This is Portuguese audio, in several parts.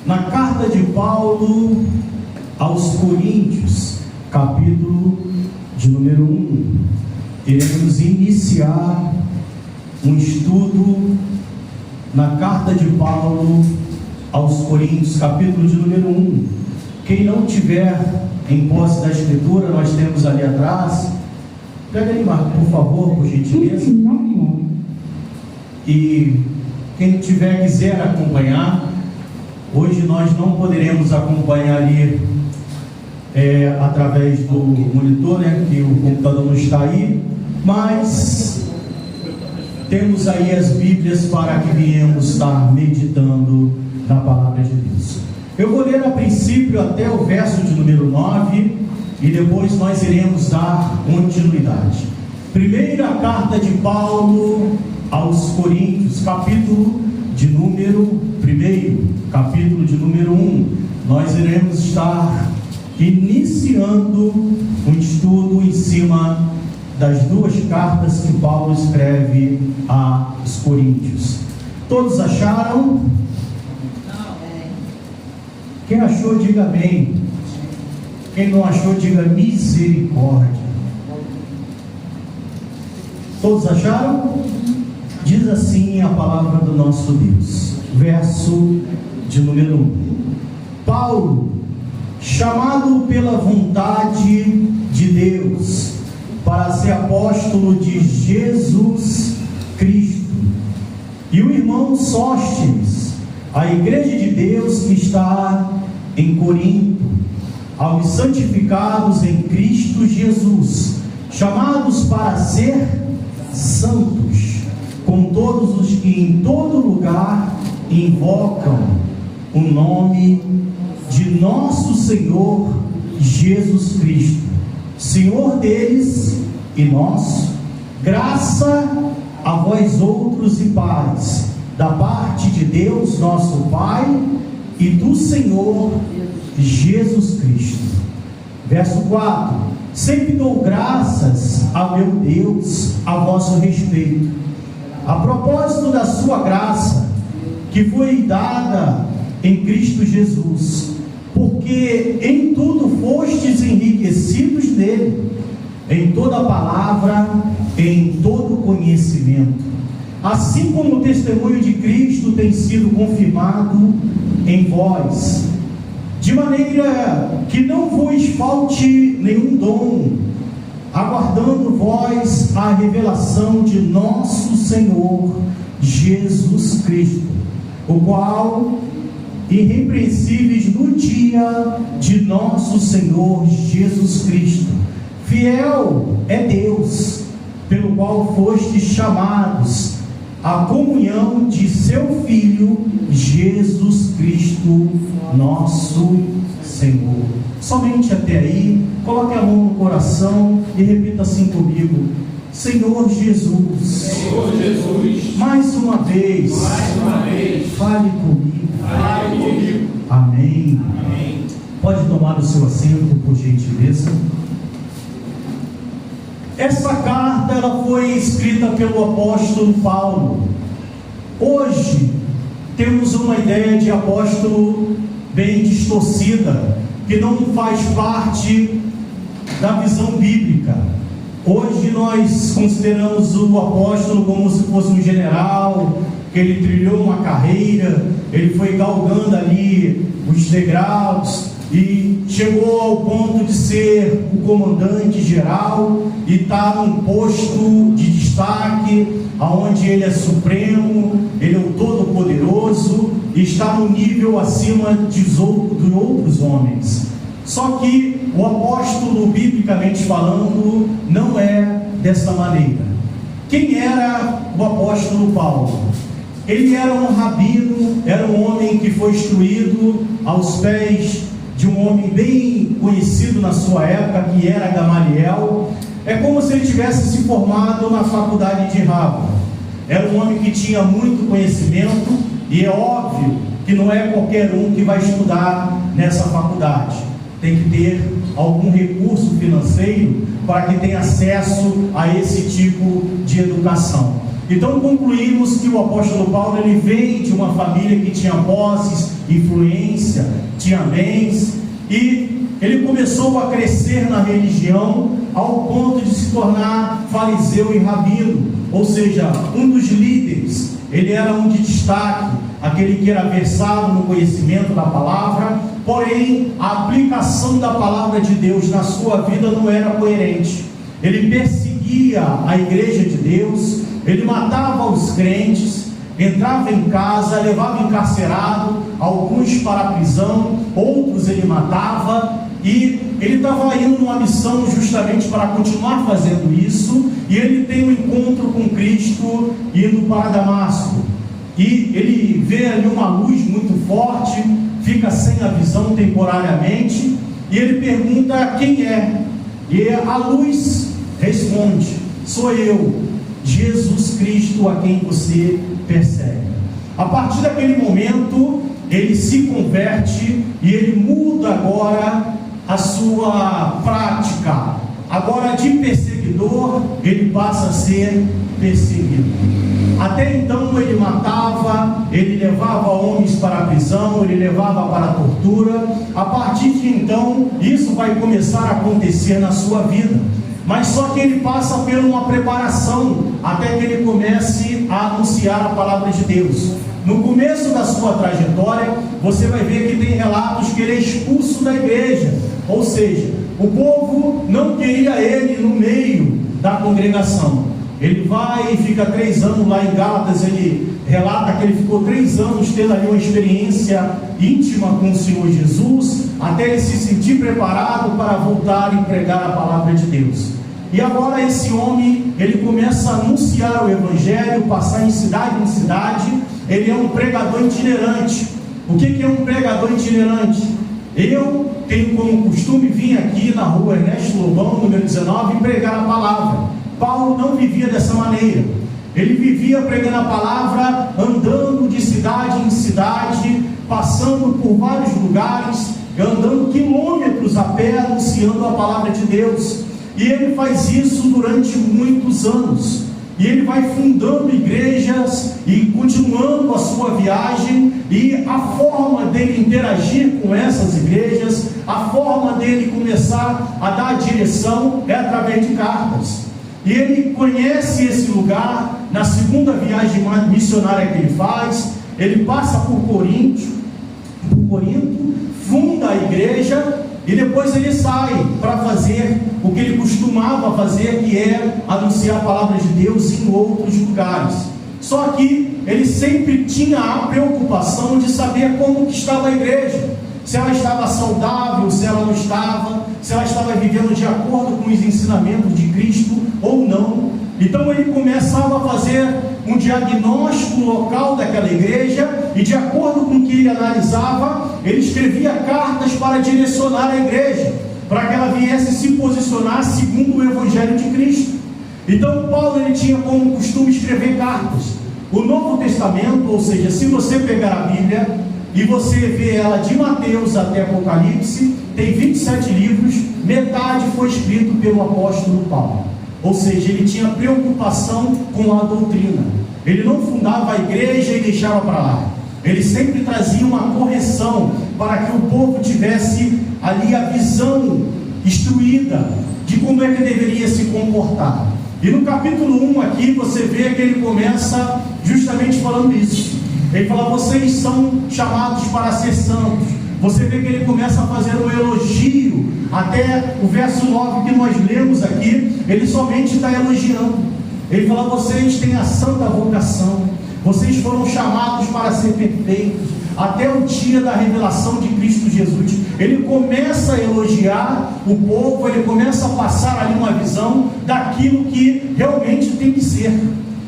na carta de Paulo aos Coríntios, capítulo de número 1. Iremos iniciar um estudo na carta de Paulo aos Coríntios, capítulo de número 1. Quem não tiver em posse da escritura, nós temos ali atrás. Pega ali, Marco, por favor, por gentileza. E quem quiser acompanhar, hoje nós não poderemos acompanhar ali através do monitor, né, que o computador não está aí, mas temos aí as Bíblias para que viemos estar meditando na palavra de Deus. Eu vou ler a princípio até o verso de número 9 e depois nós iremos dar continuidade. Primeira carta de Paulo aos Coríntios, capítulo de número 1, capítulo de número 1. Nós iremos estar iniciando um estudo em cima das duas cartas que Paulo escreve aos Coríntios. Todos acharam? Quem achou, diga amém. Quem não achou, diga misericórdia. Todos acharam? Diz assim a palavra do nosso Deus, verso de número 1. Paulo, chamado pela vontade de Deus para ser apóstolo de Jesus Cristo, e o irmão Sóstenes, a igreja de Deus que está em Corinto, aos santificados em Cristo Jesus, chamados para ser santos, com todos os que em todo lugar invocam o nome de nosso Senhor Jesus Cristo, Senhor deles e nosso, graça a vós outros e paz, da parte de Deus nosso Pai e do Senhor Jesus Cristo. Verso 4: sempre dou graças a meu Deus a vosso respeito, a propósito da sua graça, que foi dada em Cristo Jesus, porque em tudo fostes enriquecidos nele, em toda palavra, em todo conhecimento, assim como o testemunho de Cristo tem sido confirmado em vós, de maneira que não vos falte nenhum dom, aguardando vós a revelação de nosso Senhor Jesus Cristo, o qual, irrepreensíveis no dia de nosso Senhor Jesus Cristo, fiel é Deus, pelo qual fostes chamados à comunhão de seu Filho Jesus Cristo, nosso Senhor. Somente até aí. Coloque a mão no coração e repita assim comigo: Senhor Jesus, Senhor Jesus, mais uma vez, fale comigo. Amém. Amém. Pode tomar o seu assento, por gentileza. Essa carta ela foi escrita pelo apóstolo Paulo. Hoje temos uma ideia de apóstolo bem distorcida, que não faz parte da visão bíblica. Hoje nós consideramos o apóstolo como se fosse um general, que ele trilhou uma carreira, ele foi galgando ali os degraus e chegou ao ponto de ser o comandante geral e está num posto de destaque, aonde ele é supremo, ele é o todo-poderoso e está no nível acima de outros homens. Só que o apóstolo, biblicamente falando, não é dessa maneira. Quem era o apóstolo Paulo? Ele era um rabino, era um homem que foi instruído aos pés de um homem bem conhecido na sua época, que era Gamaliel. É como se ele tivesse se formado na faculdade de Harvard. Era um homem que tinha muito conhecimento, e é óbvio que não é qualquer um que vai estudar nessa faculdade. Tem que ter algum recurso financeiro para que tenha acesso a esse tipo de educação. Então concluímos que o apóstolo Paulo ele veio de uma família que tinha posses, influência, tinha bens, e ele começou a crescer na religião ao ponto de se tornar fariseu e rabino, ou seja, um dos líderes. Ele era um de destaque, aquele que era versado no conhecimento da palavra, porém a aplicação da palavra de Deus na sua vida não era coerente. Ele perseguia a igreja de Deus, ele matava os crentes, entrava em casa, levava encarcerado, alguns para a prisão, outros ele matava, e ele estava indo numa missão justamente para continuar fazendo isso, e ele tem um encontro com Cristo indo para Damasco, e ele vê ali uma luz muito forte, fica sem a visão temporariamente, e ele pergunta quem é, e a luz responde: sou eu, Jesus Cristo, a quem você persegue. A partir daquele momento ele se converte e ele muda agora a sua prática. Agora de perseguidor ele passa a ser perseguido. Até então ele matava, ele levava homens para a prisão, ele levava para a tortura. A partir de então isso vai começar a acontecer na sua vida, mas só que ele passa por uma preparação até que ele comece a anunciar a palavra de Deus. No começo da sua trajetória, você vai ver que tem relatos que ele é expulso da igreja, ou seja, o povo não queria ele no meio da congregação. Ele vai e fica 3 anos lá em Gálatas, ele relata que ele ficou 3 anos tendo ali uma experiência íntima com o Senhor Jesus, até ele se sentir preparado para voltar e pregar a palavra de Deus. E agora esse homem, ele começa a anunciar o Evangelho, passar em cidade em cidade. Ele é um pregador itinerante. O que é um pregador itinerante? Eu tenho como costume vir aqui na rua Ernesto Lobão, número 19, e pregar a palavra. Paulo não vivia dessa maneira. Ele vivia pregando a palavra, andando de cidade em cidade, passando por vários lugares, andando quilômetros a pé, anunciando a palavra de Deus. E ele faz isso durante muitos anos. E ele vai fundando igrejas e continuando a sua viagem. E a forma dele interagir com essas igrejas, a forma dele começar a dar direção é através de cartas. E ele conhece esse lugar na segunda viagem missionária que ele faz. Ele passa por Corinto, funda a igreja e depois ele sai para fazer o que ele costumava fazer, que é anunciar a palavra de Deus em outros lugares. Só que ele sempre tinha a preocupação de saber como que estava a igreja, se ela estava saudável, se ela não estava, se ela estava vivendo de acordo com os ensinamentos de Cristo ou não. Então ele começava a fazer um diagnóstico local daquela igreja, e de acordo com o que ele analisava, ele escrevia cartas para direcionar a igreja, para que ela viesse se posicionar segundo o Evangelho de Cristo. Então Paulo ele tinha como costume escrever cartas. O Novo Testamento, ou seja, se você pegar a Bíblia e você vê ela de Mateus até Apocalipse, tem 27 livros, metade foi escrito pelo apóstolo Paulo. Ou seja, ele tinha preocupação com a doutrina. Ele não fundava a igreja e deixava para lá. Ele sempre trazia uma correção para que o povo tivesse ali a visão instruída de como é que deveria se comportar. E no capítulo 1 aqui você vê que ele começa justamente falando isso. Ele fala: vocês são chamados para ser santos. Você vê que ele começa a fazer um elogio, até o verso 9 que nós lemos aqui, ele somente está elogiando. Ele fala: vocês têm a santa vocação, vocês foram chamados para ser perfeitos, até o dia da revelação de Cristo Jesus. Ele começa a elogiar o povo, ele começa a passar ali uma visão daquilo que realmente tem que ser,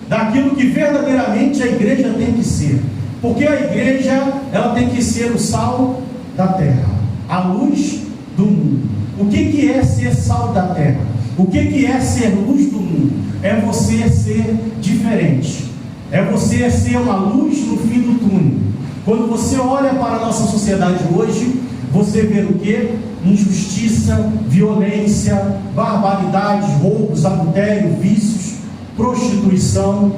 daquilo que verdadeiramente a igreja tem que ser. Porque a igreja, ela tem que ser o sal da terra, a luz do mundo. O que é ser sal da terra? O que é ser luz do mundo? É você ser diferente, é você ser uma luz no fim do túnel. Quando você olha para a nossa sociedade hoje, você vê o que? Injustiça, violência, barbaridades, roubos, adultério, vícios, prostituição.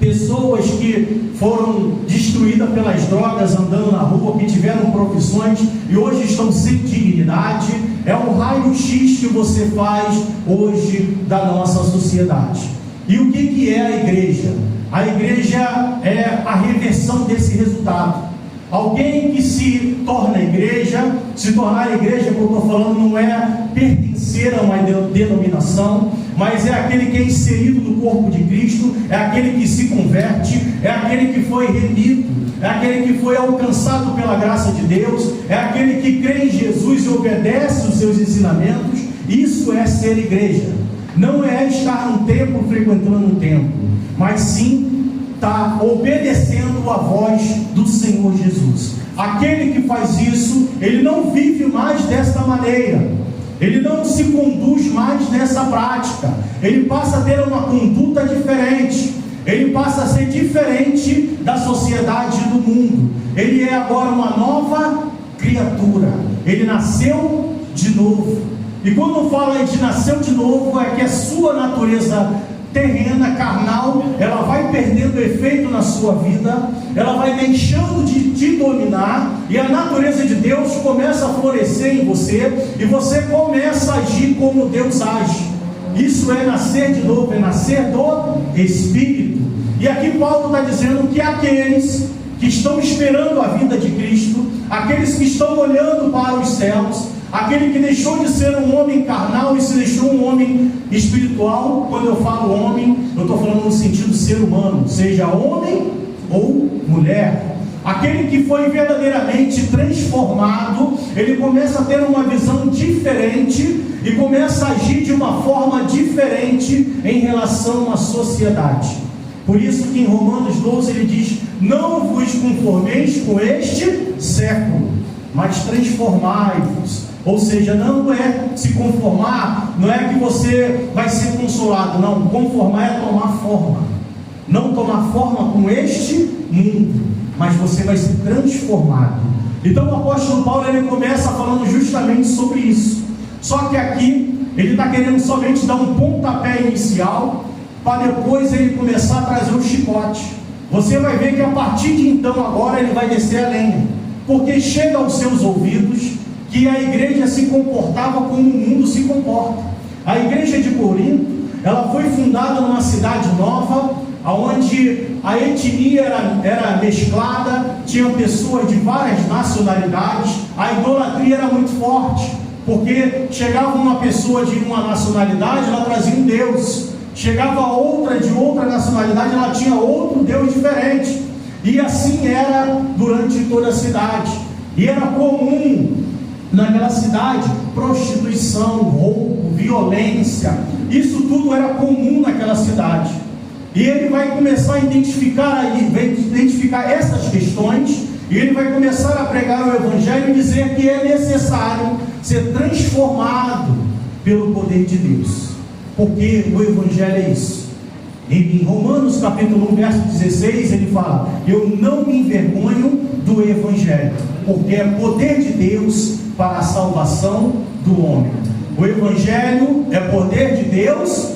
pessoas que foram destruídas pelas drogas andando na rua, que tiveram profissões e hoje estão sem dignidade. É um raio-x que você faz hoje da nossa sociedade. E o que é a igreja? A igreja é a reversão desse resultado. Alguém que se torna igreja, se tornar igreja, como eu estou falando, não é pertencer a uma denominação, mas é aquele que é inserido no corpo de Cristo, é aquele que se converte, é aquele que foi remido, é aquele que foi alcançado pela graça de Deus, é aquele que crê em Jesus e obedece os seus ensinamentos. Isso é ser igreja. Não é estar num templo, frequentando um templo, mas sim está obedecendo a voz do Senhor Jesus. Aquele que faz isso, ele não vive mais desta maneira, ele não se conduz mais nessa prática, ele passa a ter uma conduta diferente, ele passa a ser diferente da sociedade do mundo. Ele é agora uma nova criatura, ele nasceu de novo. E quando fala de nasceu de novo, é que a sua natureza terrena, carnal, ela vai perdendo efeito na sua vida, ela vai deixando de te dominar, e a natureza de Deus começa a florescer em você, e você começa a agir como Deus age. Isso é nascer de novo, é nascer do Espírito. E aqui Paulo está dizendo que aqueles que estão esperando a vinda de Cristo, aqueles que estão olhando para os céus, aquele que deixou de ser um homem carnal e se deixou um homem espiritual. Quando eu falo homem, eu estou falando no sentido ser humano, seja homem ou mulher. Aquele que foi verdadeiramente transformado, ele começa a ter uma visão diferente e começa a agir de uma forma diferente em relação à sociedade. Por isso que em Romanos 12 ele diz: não vos conformeis com este século, mas transformai-vos. Ou seja, não é se conformar, não é que você vai ser consolado, não. Conformar é tomar forma. Não tomar forma com este mundo, mas você vai ser transformado. Então o apóstolo Paulo, ele começa falando justamente sobre isso. Só que aqui ele está querendo somente dar um pontapé inicial, para depois ele começar a trazer o chicote. Você vai ver que a partir de então agora ele vai descer a lenha, porque chega aos seus ouvidos que a igreja se comportava como o mundo se comporta. A igreja de Corinto, ela foi fundada numa cidade nova, onde a etnia era mesclada, tinha pessoas de várias nacionalidades, a idolatria era muito forte, porque chegava uma pessoa de uma nacionalidade, ela trazia um Deus, chegava outra de outra nacionalidade, ela tinha outro Deus diferente, e assim era durante toda a cidade. E era comum naquela cidade prostituição, roubo, violência, isso tudo era comum naquela cidade. E ele vai começar a identificar essas questões, e ele vai começar a pregar o Evangelho e dizer que é necessário ser transformado pelo poder de Deus, porque o Evangelho é isso. Em Romanos capítulo 1, verso 16, ele fala: eu não me envergonho do Evangelho, porque é poder de Deus para a salvação do homem. O Evangelho é poder de Deus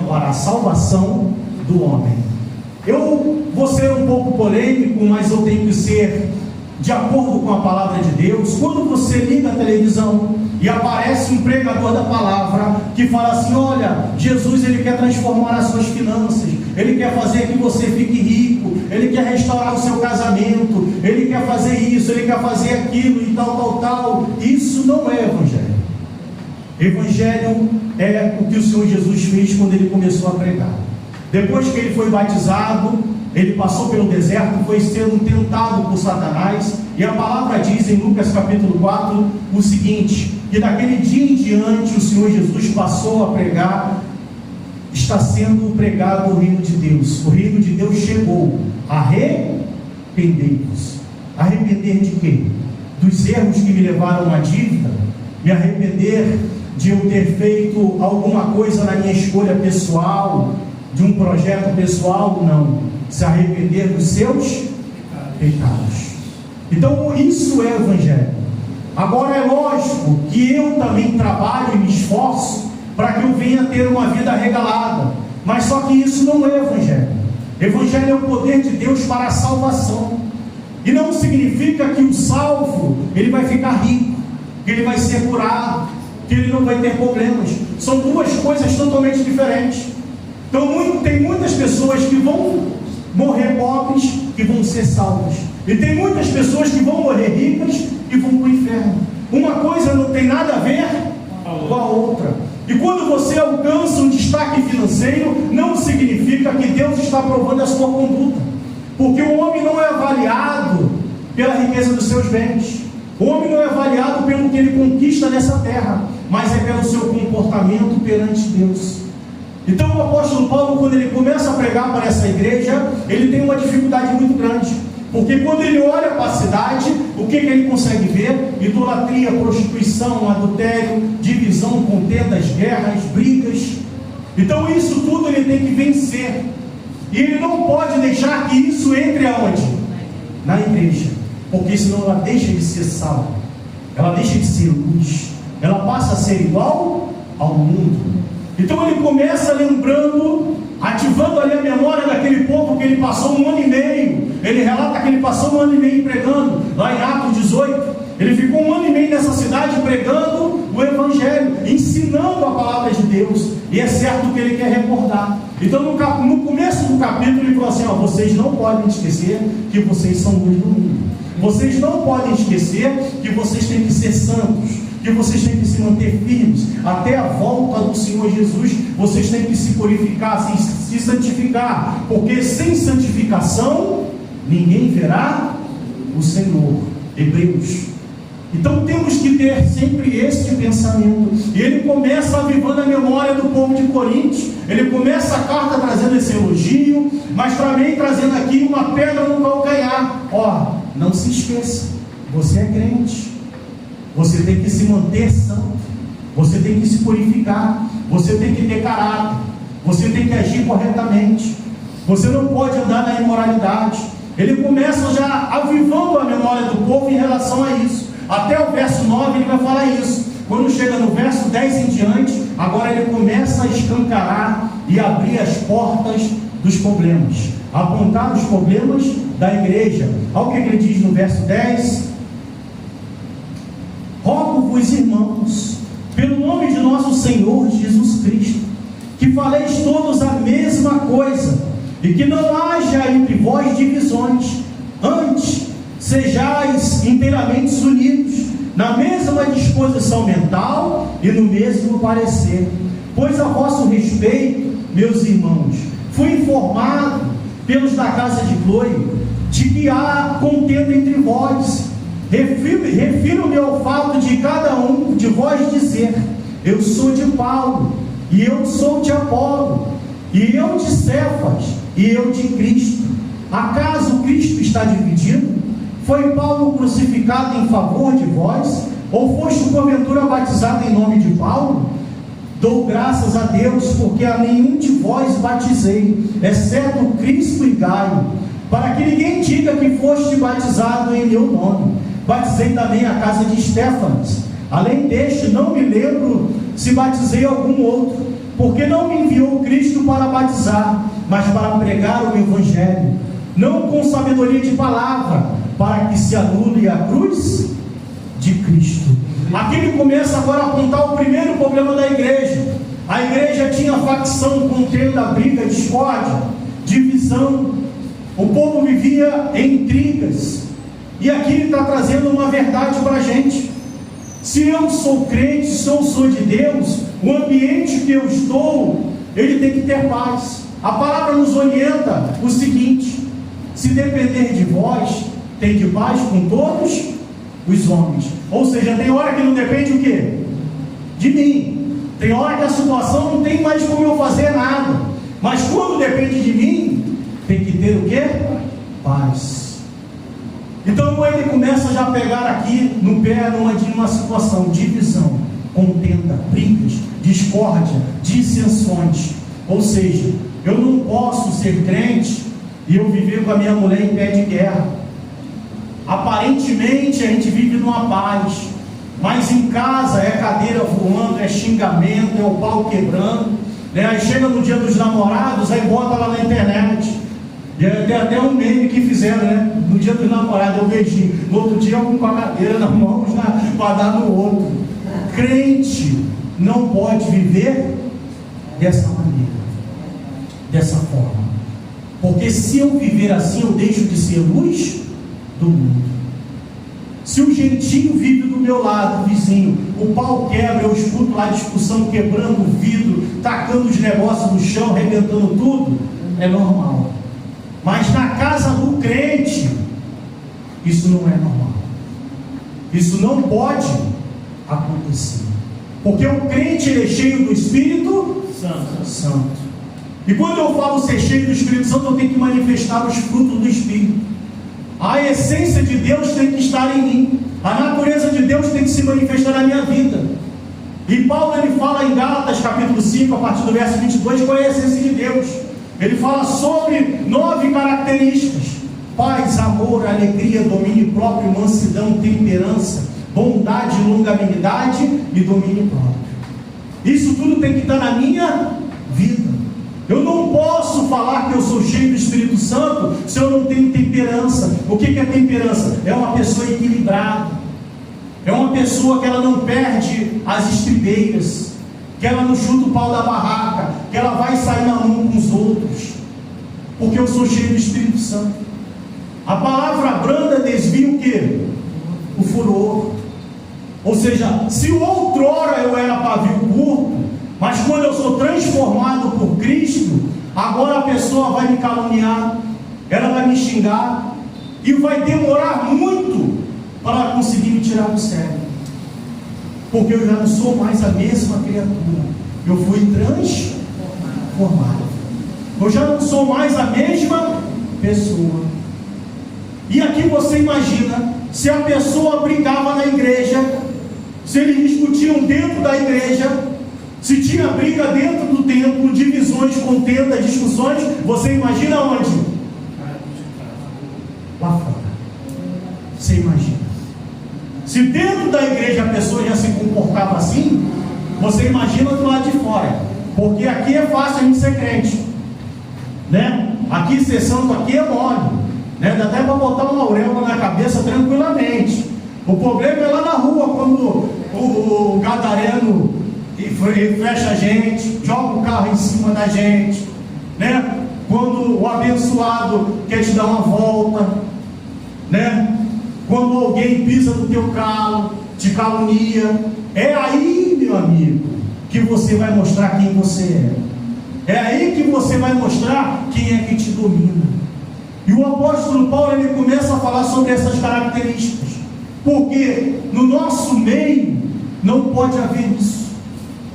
para a salvação do homem. Eu vou ser um pouco polêmico, mas eu tenho que ser de acordo com a palavra de Deus. Quando você liga a televisão e aparece um pregador da palavra que fala assim: olha, Jesus, ele quer transformar as suas finanças, ele quer fazer que você fique rico, ele quer restaurar o seu casamento, ele quer fazer isso, ele quer fazer aquilo e tal. Isso não é Evangelho. Evangelho é o que o Senhor Jesus fez quando ele começou a pregar. Depois que ele foi batizado, ele passou pelo deserto, foi sendo tentado por Satanás, e a palavra diz em Lucas capítulo 4 o seguinte: que daquele dia em diante o Senhor Jesus passou a pregar: está sendo pregado o reino de Deus. O reino de Deus chegou. Arrependei-vos. Arrepender de quê? Dos erros que me levaram à dívida? Me arrepender de eu ter feito alguma coisa na minha escolha pessoal, de um projeto pessoal? Não. Se arrepender dos seus pecados. Então isso é o Evangelho. Agora é lógico que eu também trabalho e me esforço para que eu venha ter uma vida regalada, mas só que isso não é Evangelho. Evangelho é o poder de Deus para a salvação. E não significa que o salvo, ele vai ficar rico, que ele vai ser curado, que ele não vai ter problemas. São duas coisas totalmente diferentes. Então tem muitas pessoas que vão morrer pobres e vão ser salvas. E tem muitas pessoas que vão morrer ricas e vão para o inferno. Uma coisa não tem nada a ver com a outra. E quando você alcança um destaque financeiro, não significa que Deus está aprovando a sua conduta. Porque o homem não é avaliado pela riqueza dos seus bens. O homem não é avaliado pelo que ele conquista nessa terra, mas é pelo seu comportamento perante Deus. Então o apóstolo Paulo, quando ele começa a pregar para essa igreja, ele tem uma dificuldade muito grande. Porque quando ele olha para a cidade, o que ele consegue ver? Idolatria, prostituição, adultério, divisão, contendas, guerras, brigas. Então isso tudo ele tem que vencer. E ele não pode deixar que isso entre aonde? Na igreja. Porque senão ela deixa de ser sal, ela deixa de ser luz, ela passa a ser igual ao mundo. Então ele começa lembrando, ativando ali a memória daquele povo que ele passou 1 ano e meio. Ele relata que ele passou 1 ano e meio pregando, lá em Atos 18. Ele ficou 1 ano e meio nessa cidade pregando o Evangelho, ensinando a palavra de Deus. E é certo que ele quer recordar. Então no começo do capítulo ele falou assim: vocês não podem esquecer que vocês são luz do mundo. Vocês não podem esquecer que vocês têm que ser santos, que vocês têm que se manter firmes até a volta do Senhor Jesus. Vocês têm que se purificar, se santificar, porque sem santificação ninguém verá o Senhor. Hebreus. Então temos que ter sempre este pensamento. E ele começa avivando a memória do povo de Coríntios. Ele começa a carta trazendo esse elogio, mas também trazendo aqui uma pedra no calcanhar. Não se esqueça, você é crente, você tem que se manter santo, você tem que se purificar, você tem que ter caráter, você tem que agir corretamente, você não pode andar na imoralidade. Ele começa já avivando a memória do povo em relação a isso. Até o verso 9 ele vai falar isso. Quando chega no verso 10 em diante, agora ele começa a escancarar e abrir as portas dos problemas, apontar os problemas da igreja. Olha o que ele diz no verso 10: rogo-vos, irmãos, pelo nome de nosso Senhor Jesus Cristo, que faleis todos a mesma coisa, e que não haja entre vós divisões, antes sejais inteiramente unidos, na mesma disposição mental e no mesmo parecer. Pois a vosso respeito, meus irmãos, fui informado pelos da casa de Cloe de que há contenda entre vós. Refiro-me ao fato de cada um de vós dizer: eu sou de Paulo, e eu sou de Apolo, e eu de Cefas, e eu de Cristo. Acaso Cristo está dividido? Foi Paulo crucificado em favor de vós? Ou foste porventura batizado em nome de Paulo? Dou graças a Deus, porque a nenhum de vós batizei, exceto Cristo e Gaio, para que ninguém diga que foste batizado em meu nome. Batizei também a casa de Estéfanas. Além deste, não me lembro se batizei algum outro, porque não me enviou Cristo para batizar, mas para pregar o Evangelho, não com sabedoria de palavra, para que se anule a cruz de Cristo. Aqui ele começa agora a apontar o primeiro problema da igreja. A igreja tinha facção, contenda, briga, discórdia, divisão. O povo vivia em intrigas. E aqui ele está trazendo uma verdade para a gente. Se eu sou crente, se eu sou de Deus, o ambiente que eu estou, ele tem que ter paz. A palavra nos orienta o seguinte: se depender de vós, tem de paz com todos os homens. Ou seja, tem hora que não depende o quê? De mim. Tem hora que a situação não tem mais como eu fazer nada. Mas quando depende de mim, tem que ter o quê? Paz. Então ele começa já a pegar aqui no pé numa situação: divisão, contenda, brigas, discórdia, dissensões. Ou seja, eu não posso ser crente e eu viver com a minha mulher em pé de guerra. Aparentemente a gente vive numa paz, mas em casa é cadeira voando, é xingamento, é o pau quebrando, né? Aí chega no dia dos namorados, aí bota lá na internet: E tem até um meme que fizeram, né? No dia do namorado, eu beijinho. No outro dia, um com a cadeira na mão para dar no outro. Crente não pode viver dessa maneira, dessa forma. Porque se eu viver assim, eu deixo de ser luz do mundo. Se o gentio vive do meu lado, vizinho, o pau quebra, eu escuto lá a discussão, quebrando o vidro, tacando os negócios no chão, arrebentando tudo, é normal. Mas na casa do crente, isso não é normal. Isso não pode acontecer. Porque o crente ele é cheio do Espírito Santo. E quando eu falo ser cheio do Espírito Santo, eu tenho que manifestar os frutos do Espírito. A essência de Deus tem que estar em mim. A natureza de Deus tem que se manifestar na minha vida. E Paulo ele fala em Gálatas capítulo 5, a partir do verso 22, qual é a essência de Deus. Ele fala sobre 9 características: paz, amor, alegria, domínio próprio, mansidão, temperança, bondade, longanimidade e domínio próprio. Isso tudo tem que estar na minha vida. Eu não posso falar que eu sou cheio do Espírito Santo se eu não tenho temperança. O que é temperança? É uma pessoa equilibrada. É uma pessoa que ela não perde as estribeiras, que ela não chuta o pau da barraca, que ela vai sair na mão com os outros, porque eu sou cheio do Espírito Santo. A palavra branda desvia o quê? O furor. Ou seja, se outrora eu era pavio curto, mas quando eu sou transformado por Cristo, agora a pessoa vai me caluniar, ela vai me xingar, e vai demorar muito para conseguir me tirar do sério, porque eu já não sou mais a mesma criatura, eu fui transformado, eu já não sou mais a mesma pessoa. E aqui você imagina, se a pessoa brigava na igreja, se eles discutiam dentro da igreja, se tinha briga dentro do templo, divisões, contendas, discussões, você imagina onde? Lá fora. Você imagina. Se dentro da igreja a pessoa já se comportava assim, você imagina do lado de fora. Porque aqui é fácil a gente ser crente, né? Aqui ser santo aqui é mole, né? Dá até para botar uma auréola na cabeça tranquilamente. O problema é lá na rua, quando o gadareno fecha a gente, joga o carro em cima da gente, né? Quando o abençoado quer te dar uma volta, né? Quando alguém pisa no teu calo, te calunia, é aí, meu amigo, que você vai mostrar quem você é. É aí que você vai mostrar quem é que te domina. E o apóstolo Paulo ele começa a falar sobre essas características, porque no nosso meio não pode haver isso.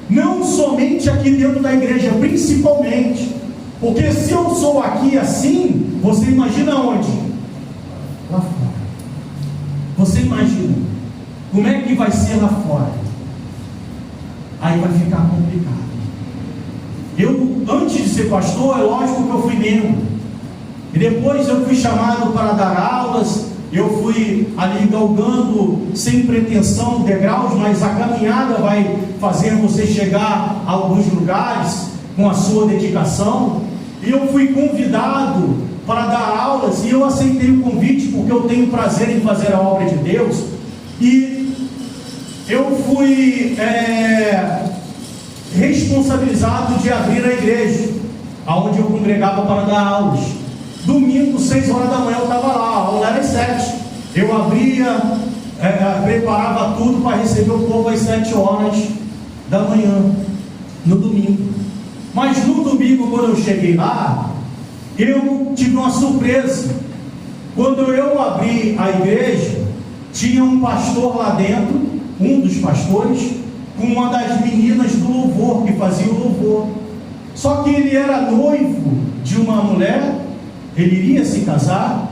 Não somente aqui dentro da igreja, principalmente. Porque se eu sou aqui assim, você imagina onde? Lá fora. Você imagina como é que vai ser lá fora? Aí vai ficar complicado. Eu, antes de ser pastor, é lógico que eu fui membro. E depois eu fui chamado para dar aulas. Eu fui ali galgando sem pretensão degraus, mas a caminhada vai fazer você chegar a alguns lugares com a sua dedicação. E eu fui convidado para dar aulas, e eu aceitei o convite porque eu tenho prazer em fazer a obra de Deus. E eu fui responsabilizado de abrir a igreja aonde eu congregava para dar aulas. Domingo, 6 horas da manhã eu estava lá, a aula era às 7. Eu abria, preparava tudo para receber o povo às 7 horas da manhã, no domingo. Mas no domingo, quando eu cheguei lá, eu tive uma surpresa. Quando eu abri a igreja, tinha um pastor lá dentro, um dos pastores, com uma das meninas do louvor, que fazia o louvor. Só que ele era noivo de uma mulher, ele iria se casar,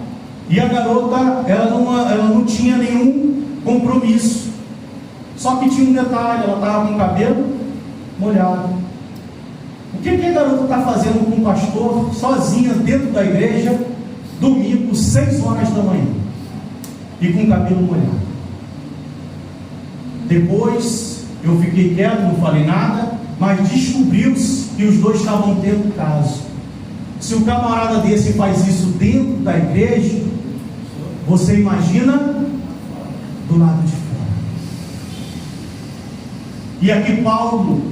e a garota, ela não tinha nenhum compromisso. Só que tinha um detalhe, ela estava com o cabelo molhado. O que a garota está fazendo com o pastor, sozinha, dentro da igreja, domingo, 6 horas da manhã, e com o cabelo molhado? Depois, eu fiquei quieto, não falei nada, mas descobriu-se que os dois estavam tendo caso. Se o camarada desse faz isso dentro da igreja, você imagina do lado de fora. E aqui Paulo,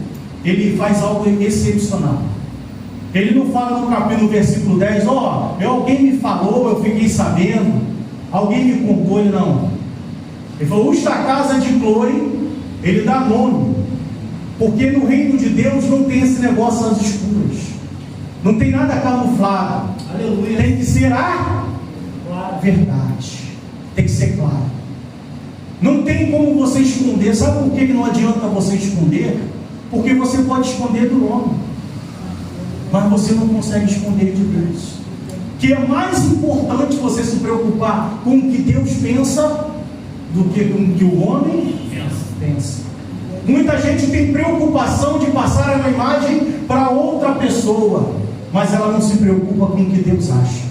ele faz algo excepcional. Ele não fala no versículo 10, alguém me falou, eu fiquei sabendo, alguém me contou, ele não. Ele falou, os da casa de Chloe, ele dá nome, porque no reino de Deus não tem esse negócio às escuras, não tem nada camuflado. Aleluia. Tem que ser a verdade, tem que ser claro. Não tem como você esconder. Sabe por que não adianta você esconder? Porque você pode esconder do homem, mas você não consegue esconder de Deus. Que é mais importante você se preocupar com o que Deus pensa do que com o que o homem pensa. Muita gente tem preocupação de passar uma imagem para outra pessoa, mas ela não se preocupa com o que Deus acha.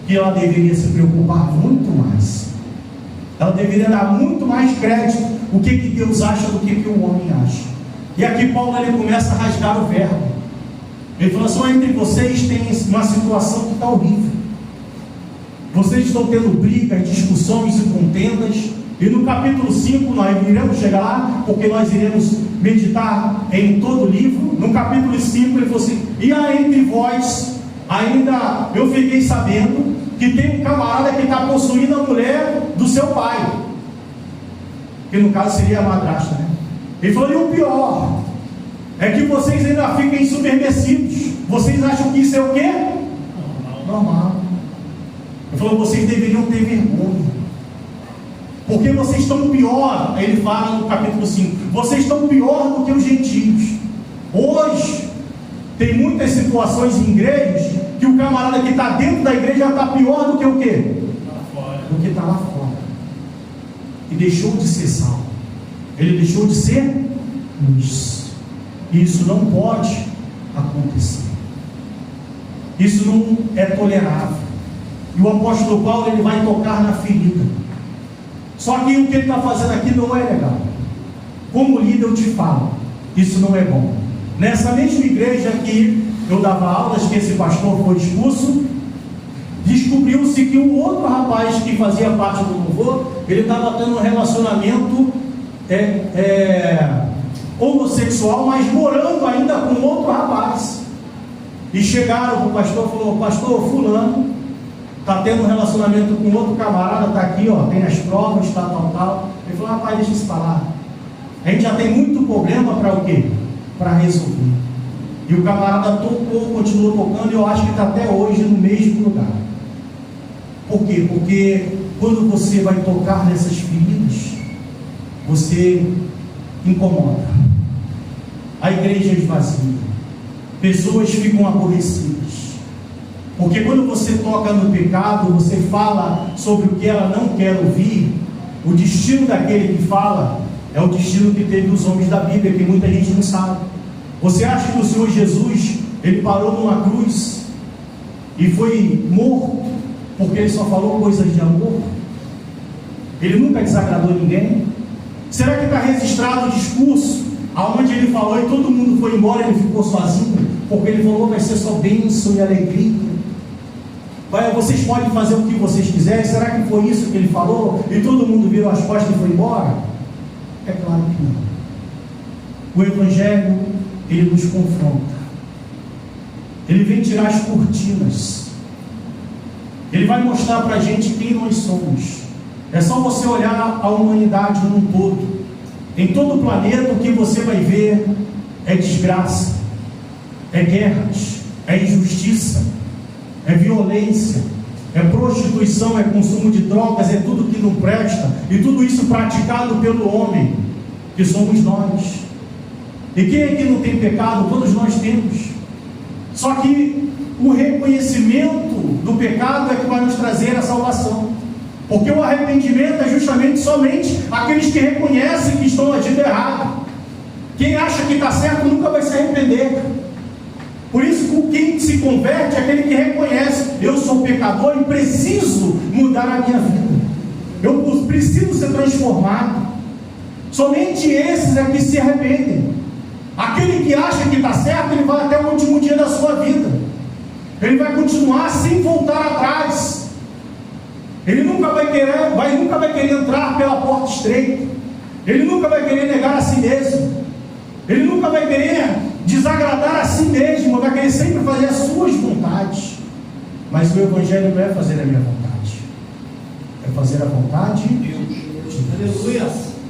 Que ela deveria se preocupar muito mais. Ela deveria dar muito mais crédito o que Deus acha do que o homem acha. E aqui Paulo ele começa a rasgar o verbo. Ele fala assim, entre vocês tem uma situação que está horrível. Vocês estão tendo brigas, discussões e contendas. E no capítulo 5 nós iremos chegar lá, porque nós iremos meditar em todo o livro. No capítulo 5 ele falou assim, e há entre vós, ainda eu fiquei sabendo que tem um camarada que está possuindo a mulher do seu pai, que no caso seria a madrasta, né? Ele falou, e o pior é que vocês ainda ficam ensubmerecidos. Vocês acham que isso é o quê? Normal. Ele falou, vocês deveriam ter vergonha, porque vocês estão pior. Ele fala no capítulo 5, vocês estão pior do que os gentios. Hoje tem muitas situações em igrejas que o camarada que está dentro da igreja está pior do que o quê? Do que está lá fora. E deixou de ser sal. Ele deixou de ser luz. E isso não pode acontecer. Isso não é tolerável. E o apóstolo Paulo ele vai tocar na ferida. Só que o que ele está fazendo aqui não é legal. Como líder eu te falo, isso não é bom. Nessa mesma igreja que eu dava aulas, que esse pastor foi expulso, descobriu-se que um outro rapaz que fazia parte do louvor, ele estava tendo um relacionamento homossexual, mas morando ainda com outro rapaz. E chegaram para o pastor e falou, pastor, fulano está tendo um relacionamento com outro camarada, está aqui, tem as provas, tal. Ele falou, rapaz, deixa isso falar. A gente já tem muito problema para o quê? Para resolver. E o camarada tocou, continuou tocando, e eu acho que está até hoje no mesmo lugar. Por quê? Porque quando você vai tocar nessas feridas, você incomoda. A igreja esvazia. Pessoas ficam aborrecidas. Porque quando você toca no pecado, você fala sobre o que ela não quer ouvir. O destino daquele que fala é o destino que teve os homens da Bíblia, que muita gente não sabe. Você acha que o Senhor Jesus, ele parou numa cruz e foi morto porque ele só falou coisas de amor? Ele nunca desagradou ninguém? Será que está registrado o discurso aonde ele falou e todo mundo foi embora e ele ficou sozinho? Porque ele falou, vai ser só bênção e alegria. Vocês podem fazer o que vocês quiserem. Será que foi isso que ele falou? E todo mundo virou as costas e foi embora? É claro que não. O Evangelho, ele nos confronta. Ele vem tirar as cortinas. Ele vai mostrar para a gente quem nós somos. É só você olhar a humanidade num todo. Em todo o planeta, o que você vai ver é desgraça, é guerras, é injustiça, é violência, é prostituição, é consumo de drogas, é tudo que não presta, e tudo isso praticado pelo homem, que somos nós. E quem é que não tem pecado? Todos nós temos. Só que o reconhecimento do pecado é que vai nos trazer a salvação. Porque o arrependimento é justamente somente aqueles que reconhecem que estão agindo errado. Quem acha que está certo nunca vai se arrepender. Por isso, quem se converte é aquele que reconhece: eu sou pecador e preciso mudar a minha vida, eu preciso ser transformado. Somente esses é que se arrependem. Aquele que acha que está certo, ele vai até o último dia da sua vida. Ele vai continuar sem voltar atrás. Ele nunca vai querer entrar pela porta estreita. Ele nunca vai querer negar a si mesmo. Ele nunca vai querer desagradar a si mesmo. Vai querer sempre fazer as suas vontades. Mas o Evangelho não é fazer a minha vontade, é fazer a vontade de Deus. Aleluia.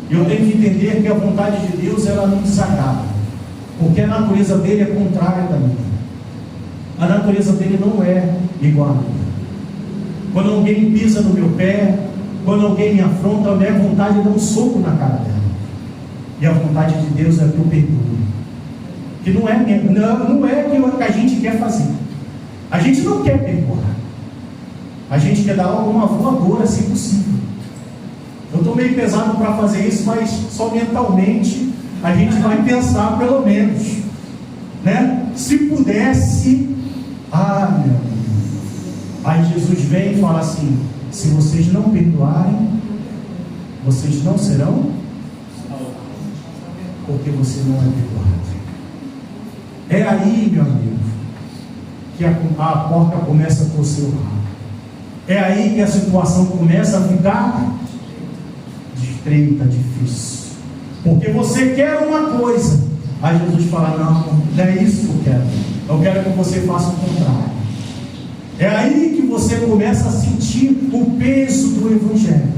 E eu tenho que entender que a vontade de Deus, ela não desagrada, porque a natureza dele é contrária da minha. A natureza dele não é igual a minha. Quando alguém pisa no meu pé, quando alguém me afronta, a minha vontade é dar um soco na cara dela. E a vontade de Deus é que eu perdoe. Que não é que a gente quer fazer. A gente não quer perdoar. A gente quer dar uma voadora, se possível. Eu estou meio pesado para fazer isso, mas só mentalmente a gente vai pensar pelo menos, né? Se pudesse, meu Deus. Aí Jesus vem e fala assim: se vocês não perdoarem, vocês não serão, porque você não é perdoado. É aí, meu amigo, que a porta começa a torcer o rabo. É aí que a situação começa a ficar estreita, difícil. Porque você quer uma coisa, aí Jesus fala: não é isso que eu quero. Eu quero que você faça o contrário. É aí que você começa a sentir o peso do Evangelho.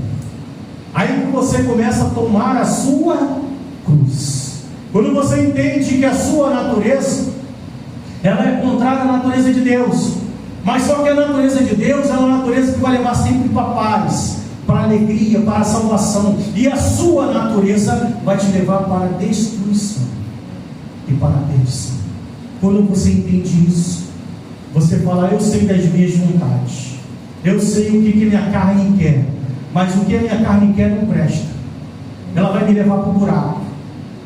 Aí que você começa a tomar a sua cruz. Quando você entende que a sua natureza, ela é contrária à natureza de Deus. Mas só que a natureza de Deus é uma natureza que vai levar sempre para a paz, para a alegria, para a salvação. E a sua natureza vai te levar para a destruição e para a perdição. Quando você entende isso, você fala: eu sei das minhas vontades, eu sei o que minha carne quer, mas o que a minha carne quer não presta. Ela vai me levar para o buraco.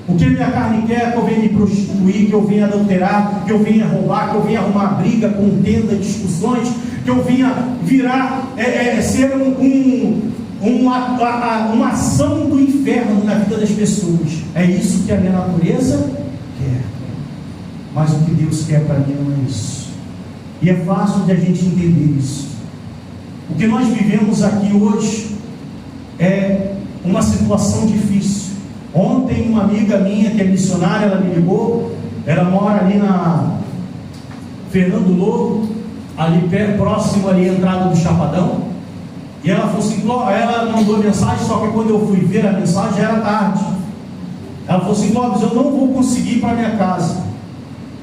O que a minha carne quer é que eu venha me prostituir, que eu venha adulterar, que eu venha roubar, que eu venha arrumar briga, contenda, discussões, que eu venha virar, ser uma ação do inferno na vida das pessoas. É isso que a minha natureza quer. Mas o que Deus quer para mim não é isso. E é fácil de a gente entender isso. O que nós vivemos aqui hoje é uma situação difícil. Ontem uma amiga minha que é missionária, ela me ligou. Ela mora ali na Fernando Lobo, ali próximo ali à entrada do Chapadão. E ela falou assim, ela mandou mensagem, só que quando eu fui ver a mensagem já era tarde. Ela falou assim: Clóvis, eu não vou conseguir ir para minha casa.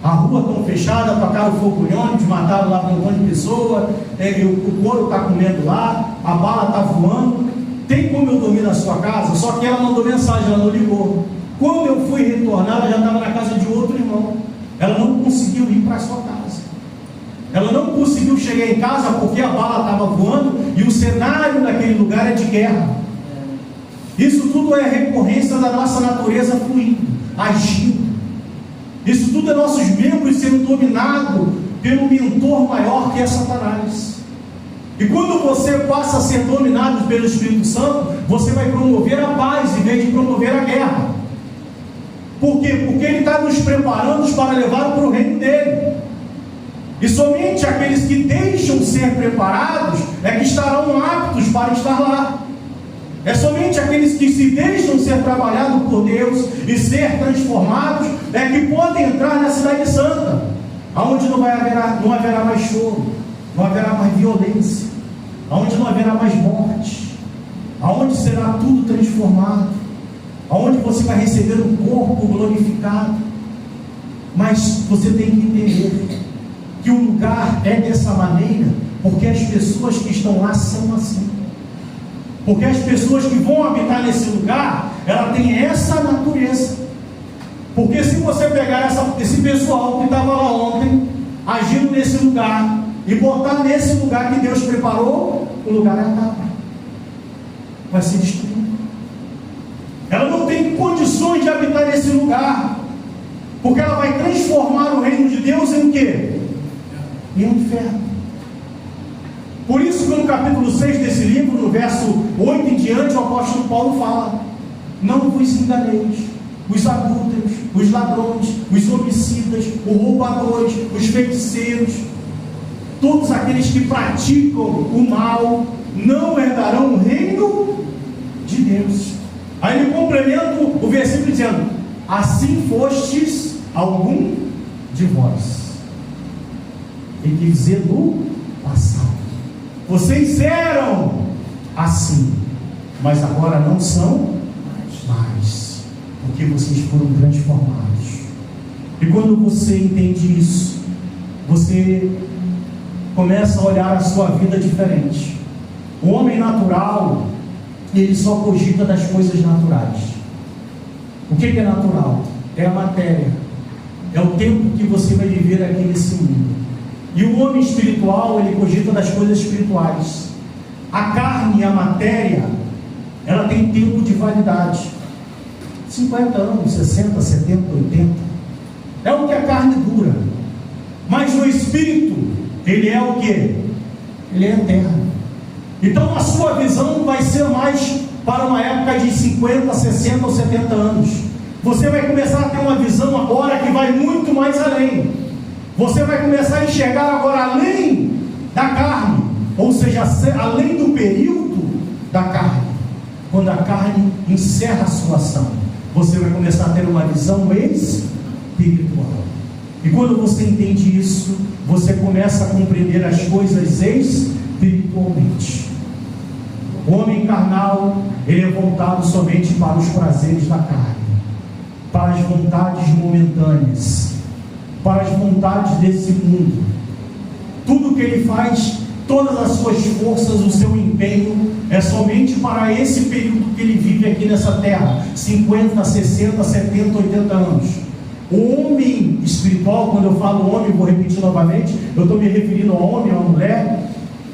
A rua tão fechada, tocaram fogo de ônibus, mataram lá um monte de pessoa, o couro está comendo lá, a bala está voando. Tem como eu dormir na sua casa? Só que ela mandou mensagem, ela não ligou. Quando eu fui retornar, ela já estava na casa de outro irmão. Ela não conseguiu ir para a sua casa. Ela não conseguiu chegar em casa porque a bala estava voando e o cenário daquele lugar é de guerra. Isso tudo é recorrência da nossa natureza fluindo, agindo. Isso tudo é nossos membros sendo dominados pelo mentor maior que é Satanás. E quando você passa a ser dominado pelo Espírito Santo, você vai promover a paz em vez de promover a guerra. Por quê? Porque Ele está nos preparando para levar para o reino dele. E somente aqueles que deixam ser preparados é que estarão aptos para estar lá. É somente aqueles que se deixam ser trabalhados por Deus e ser transformados é que podem entrar na cidade santa, onde não haverá mais choro, não haverá mais violência, onde não haverá mais morte, onde será tudo transformado, onde você vai receber um corpo glorificado. Mas você tem que entender que o lugar é dessa maneira, porque as pessoas que estão lá são assim. Porque as pessoas que vão habitar nesse lugar, ela tem essa natureza. Porque se você pegar esse pessoal que estava lá ontem, agindo nesse lugar, e botar nesse lugar que Deus preparou, o lugar acaba. Vai ser destruído. Ela não tem condições de habitar nesse lugar, porque ela vai transformar o reino de Deus em quê? Em um inferno. Por isso que no capítulo 6 desse livro, no verso 8 em diante, o apóstolo Paulo fala: não vos enganeis, os adúlteros, os ladrões, os homicidas, os roubadores, os feiticeiros, todos aqueles que praticam o mal não herdarão o reino de Deus. Aí ele complementa o versículo dizendo: assim fostes algum de vós. Tem que dizer no passado. Vocês eram assim, mas agora não são mais, porque vocês foram transformados. E quando você entende isso, você começa a olhar a sua vida diferente. O homem natural, ele só cogita das coisas naturais. O que é natural? É a matéria, é o tempo que você vai viver aqui nesse mundo. E o homem espiritual, ele cogita das coisas espirituais. A carne e a matéria, ela tem tempo de validade, 50 anos, 60, 70, 80, é o que a carne dura. Mas o espírito, ele é o que? Ele é eterno. Então a sua visão vai ser mais para uma época de 50, 60 ou 70 anos. Você vai começar a ter uma visão agora que vai muito mais além. Você vai começar a enxergar agora além da carne, ou seja, além do período da carne. Quando a carne encerra a sua ação, você vai começar a ter uma visão espiritual. E quando você entende isso, você começa a compreender as coisas espiritualmente. O homem carnal, ele é voltado somente para os prazeres da carne, para as vontades momentâneas, para as vontades desse mundo. Tudo que ele faz, todas as suas forças, o seu empenho, é somente para esse período que ele vive aqui nessa terra, 50, 60, 70, 80 anos. O homem espiritual, quando eu falo homem, vou repetir novamente, eu estou me referindo ao homem, à mulher.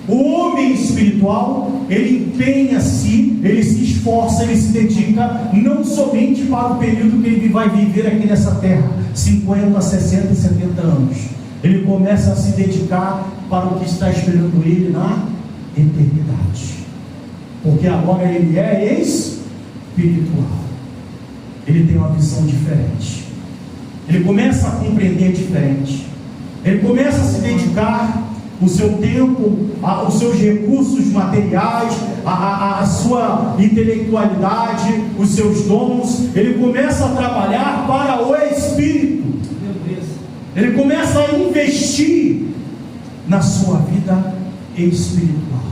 O homem espiritual, ele empenha-se, ele se esforça, ele se dedica, não somente para o período que ele vai viver aqui nessa terra, 50, 60 e 70 anos. Ele começa a se dedicar para o que está esperando ele na eternidade. Porque agora ele é espiritual. Ele tem uma visão diferente. Ele começa a compreender diferente. Ele começa a se dedicar o seu tempo, os seus recursos materiais, a sua intelectualidade, os seus dons. Ele começa a trabalhar para o Espírito. Ele começa a investir na sua vida espiritual.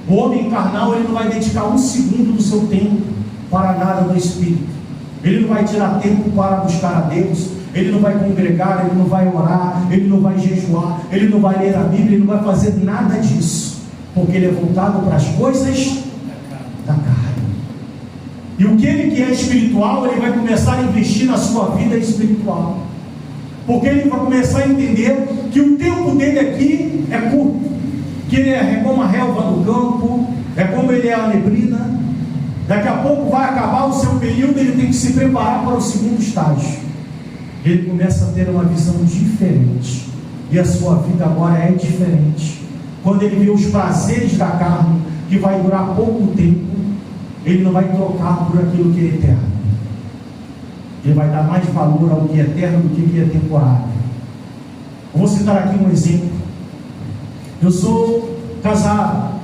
O homem carnal, ele não vai dedicar um segundo do seu tempo para nada do Espírito. Ele não vai tirar tempo para buscar a Deus. Ele não vai congregar, ele não vai orar, ele não vai jejuar, ele não vai ler a Bíblia, ele não vai fazer nada disso, porque ele é voltado para as coisas da carne. E o que ele que é espiritual, ele vai começar a investir na sua vida espiritual, porque ele vai começar a entender que o tempo dele aqui é curto, que ele é como a relva do campo, é como ele é a neblina. Daqui a pouco vai acabar o seu período, ele tem que se preparar para o segundo estágio. Ele começa a ter uma visão diferente, e a sua vida agora é diferente. Quando ele vê os prazeres da carne, que vai durar pouco tempo, ele não vai trocar por aquilo que é eterno. Ele vai dar mais valor ao que é eterno do que é temporário. Eu vou citar aqui um exemplo. Eu sou casado.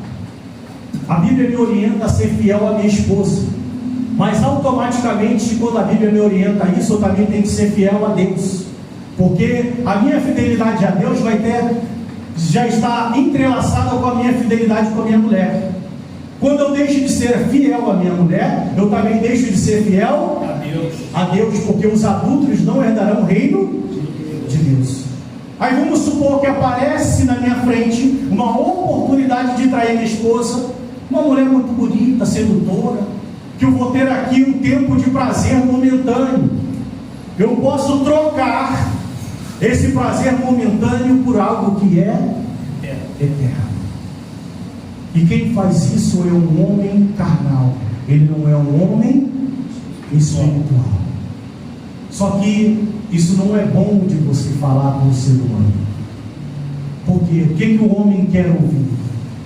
A Bíblia me orienta a ser fiel à minha esposa, mas automaticamente, quando a Bíblia me orienta a isso, eu também tenho que ser fiel a Deus, porque a minha fidelidade a Deus já está entrelaçada com a minha fidelidade com a minha mulher. Quando eu deixo de ser fiel à minha mulher, eu também deixo de ser fiel a Deus, porque os adúlteros não herdarão o reino de Deus. Aí vamos supor que aparece na minha frente uma oportunidade de trair minha esposa, uma mulher muito bonita, sedutora, que eu vou ter aqui um tempo de prazer momentâneo. Eu posso trocar esse prazer momentâneo por algo que é eterno. E quem faz isso é um homem carnal, ele não é um homem espiritual. Só que isso não é bom de você falar com o ser humano. Porque o que o homem quer ouvir?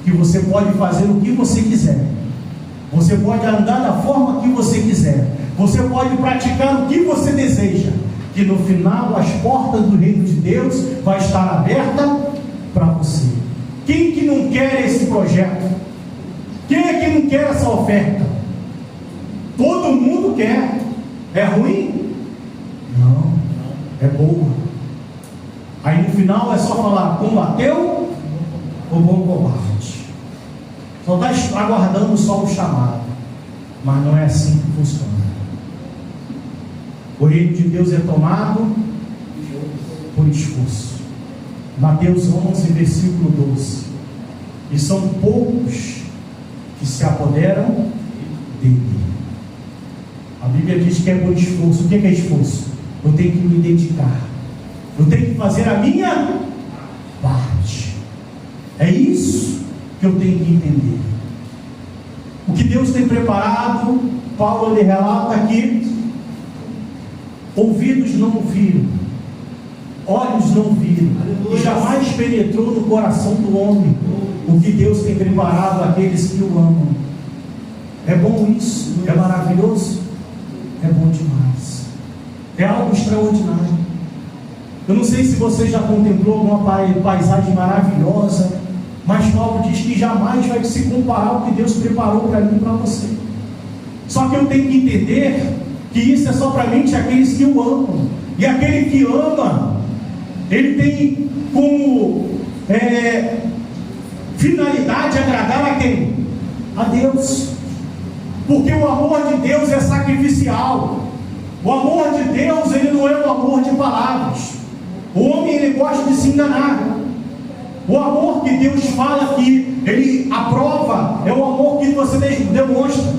Que você pode fazer o que você quiser, você pode andar da forma que você quiser, você pode praticar o que você deseja, que no final as portas do reino de Deus vai estar aberta para você. Quem que não quer esse projeto? Quem é que não quer essa oferta? Todo mundo quer. É ruim? Não, é boa. Aí no final é só falar: combateu o bom combate. Só está aguardando só o chamado. Mas não é assim que funciona. O reino de Deus é tomado por esforço. Mateus 11, versículo 12. E são poucos que se apoderam dele. A Bíblia diz que é por esforço. O que é esforço? Eu tenho que me dedicar. Eu tenho que fazer a minha parte. É isso que eu tenho que entender. O que Deus tem preparado, Paulo ele relata aqui: ouvidos não ouviram, olhos não viram, e jamais penetrou no coração do homem o que Deus tem preparado àqueles que o amam. É bom isso? É maravilhoso? É bom demais. É algo extraordinário. Eu não sei se você já contemplou alguma paisagem maravilhosa, mas Paulo diz que jamais vai se comparar ao que Deus preparou para mim e para você. Só que eu tenho que entender que isso é só para mim de aqueles que o amam. E aquele que ama, ele tem como finalidade agradar a quem? A Deus. Porque o amor de Deus é sacrificial. O amor de Deus, ele não é um amor de palavras. O homem, ele gosta de se enganar. O amor que Deus fala que ele aprova é o amor que você demonstra.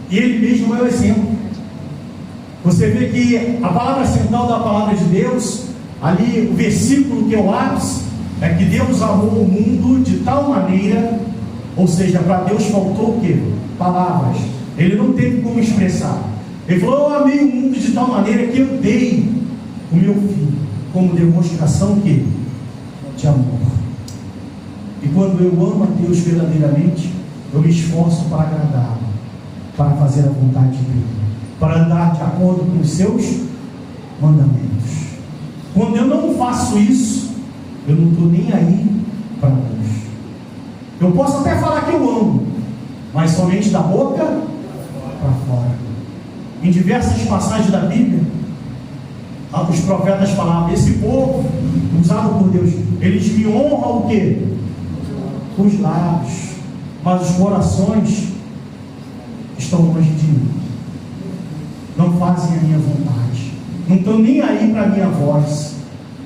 E ele mesmo é o exemplo. Você vê que a palavra central da palavra de Deus, ali o versículo que é o ápice, é que Deus amou o mundo de tal maneira, ou seja, para Deus faltou o quê? Palavras. Ele não teve como expressar. Ele falou: eu amei o mundo de tal maneira que eu dei o meu filho, como demonstração que? De amor. E quando eu amo a Deus verdadeiramente, eu me esforço para agradá-lo, para fazer a vontade dele, para andar de acordo com os seus mandamentos. Quando eu não faço isso, eu não estou nem aí para Deus. Eu posso até falar que eu amo, mas somente da boca para fora. Em diversas passagens da Bíblia, os profetas falavam: esse povo, usado por Deus, eles me honram o quê? Os lábios, mas os corações estão longe de mim. Não fazem a minha vontade, não estão nem aí para a minha voz,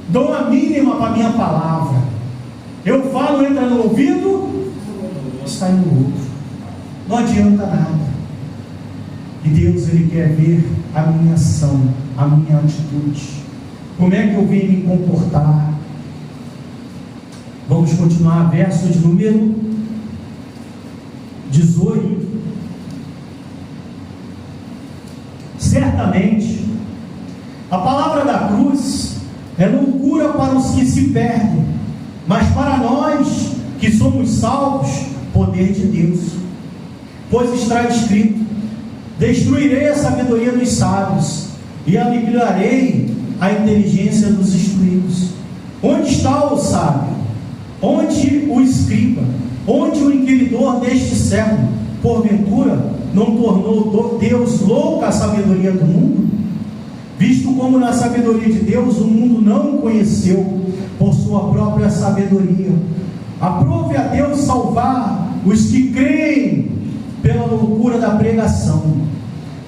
dão a mínima para a minha palavra. Eu falo, entra no ouvido, sai no outro, não adianta nada. E Deus, ele quer ver a minha ação, a minha atitude, como é que eu venho me comportar. Vamos continuar, verso de número 18. Certamente, a palavra da cruz é loucura para os que se perdem, mas para nós que somos salvos, poder de Deus. Pois está escrito: destruirei a sabedoria dos sábios e aniquilarei a inteligência dos instruídos. Onde está o sábio? Onde o escriba? Onde o inquiridor deste século? Porventura não tornou Deus louca a sabedoria do mundo? Visto como na sabedoria de Deus o mundo não o conheceu por sua própria sabedoria. Aprove a Deus salvar os que creem pela loucura da pregação,